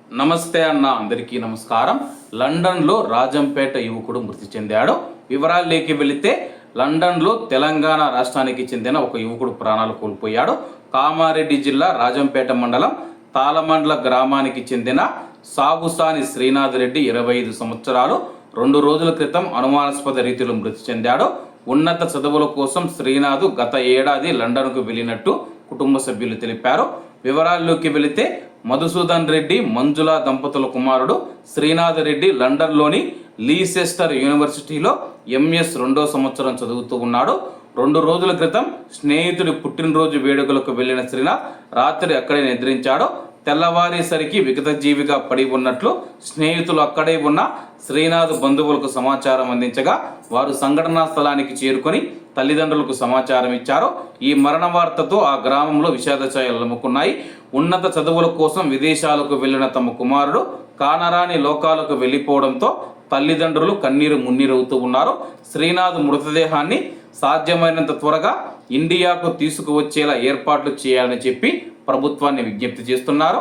నమస్తే అన్న, అందరికీ నమస్కారం. లండన్లో రాజంపేట యువకుడు మృతి చెందాడు. వివరాల్లోకి వెళితే లండన్లో తెలంగాణ రాష్ట్రానికి చెందిన ఒక యువకుడు ప్రాణాలు కోల్పోయాడు. కామారెడ్డి జిల్లా రాజంపేట మండలం తాళమండ్ల గ్రామానికి చెందిన సాగుసాని శ్రీనాథ్ రెడ్డి 25 సంవత్సరాలు 2 రోజుల క్రితం అనుమానాస్పద రీతిలో మృతి చెందాడు. ఉన్నత చదువుల కోసం శ్రీనాథ్ గత ఏడాది లండన్కు వెళ్ళినట్టు కుటుంబ సభ్యులు తెలిపారు. వివరాల్లోకి వెళితే మధుసూదన్ రెడ్డి మంజుల దంపతుల కుమారుడు శ్రీనాథ్ రెడ్డి లండన్లోని లీసెస్టర్ యూనివర్సిటీలో ఎంఎస్ 2వ సంవత్సరం చదువుతూ ఉన్నాడు. 2 రోజుల క్రితం స్నేహితుడి పుట్టినరోజు వేడుకలకు వెళ్లిన శ్రీనాథ్ రాత్రి అక్కడే నిద్రించాడు. తెల్లవారేసరికి విగతజీవిగా పడి ఉన్నట్లు స్నేహితులు అక్కడే ఉన్న శ్రీనాథ్ బంధువులకు సమాచారం అందించగా వారు సంఘటనా స్థలానికి చేరుకొని తల్లిదండ్రులకు సమాచారం ఇచ్చారు. ఈ మరణ వార్తతో ఆ గ్రామంలో విషాద ఛాయలు అలుముకున్నాయి. ఉన్నత చదువుల కోసం విదేశాలకు వెళ్లిన తమ కుమారుడు కానరాని లోకాలకు వెళ్లిపోవడంతో తల్లిదండ్రులు కన్నీరు మున్నీరవుతూ ఉన్నారు. శ్రీనాథ్ మృతదేహాన్ని సాధ్యమైనంత త్వరగా ఇండియాకు తీసుకువచ్చేలా ఏర్పాట్లు చేయాలని చెప్పి ప్రభుత్వాన్ని విజ్ఞప్తి చేస్తున్నారు.